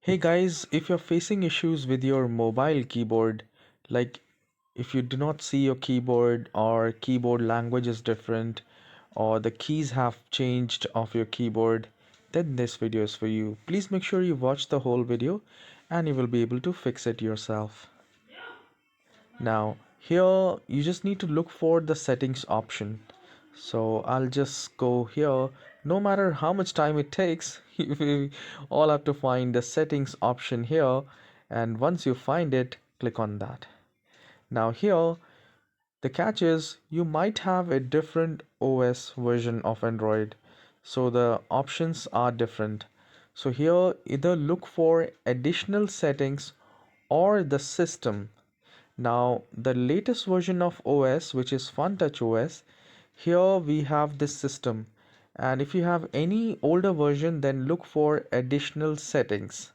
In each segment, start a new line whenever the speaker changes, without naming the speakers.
Hey guys, if you're facing issues with your mobile keyboard, like if you do not see your keyboard or keyboard language is different or the keys have changed of your keyboard, then this video is for you. Please make sure you watch the whole video and you will be able to fix it yourself. Now, here you just need to look for the settings option. So I'll just go here. No matter how much time it takes, you all have to find the settings option here. And once you find it, click on that. Now here, the catch is you might have a different OS version of Android. So the options are different. So here, either look for additional settings or the system. Now, the latest version of OS, which is FunTouch OS, here we have this system. And if you have any older version, then look for additional settings.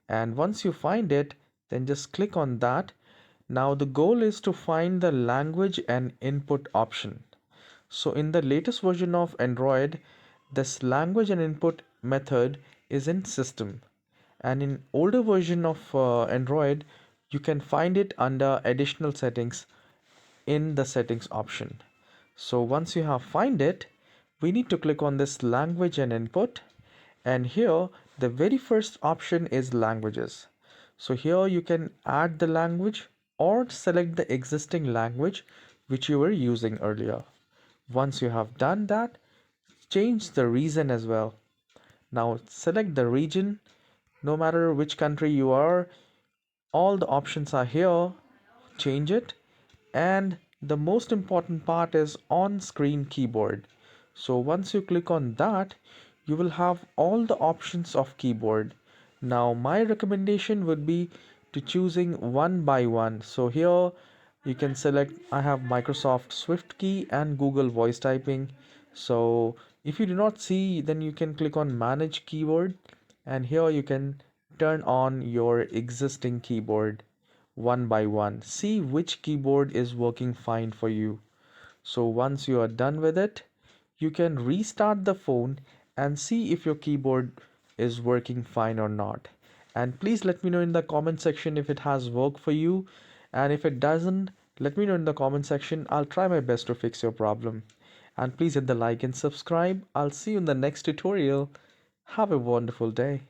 And once you find it, then just click on that. Now, the goal is to find the language and input option. So, in the latest version of Android, this language and input method is in system, and in older version of Android you can find it under additional settings in the settings option. So once you have find it, we need to click on this language and input, and here the very first option is languages. So here you can add the language or select the existing language which you were using earlier. Once you have done that, change the region as well. Now select the region. No matter which country you are, all the options are here. Change it. And the most important part is on screen keyboard. So once you click on that, you will have all the options of keyboard. Now my recommendation would be to choosing one by one. So here you can select, I have Microsoft Swift key and Google voice typing. So if you do not see, then you can click on manage keyboard, and here you can turn on your existing keyboard one by one. See which keyboard is working fine for you. So once you are done with it, you can restart the phone and see if your keyboard is working fine or not. And please let me know in the comment section if it has worked for you. And if it doesn't, let me know in the comment section. I'll try my best to fix your problem. And please hit the like and subscribe. I'll see you in the next tutorial. Have a wonderful day.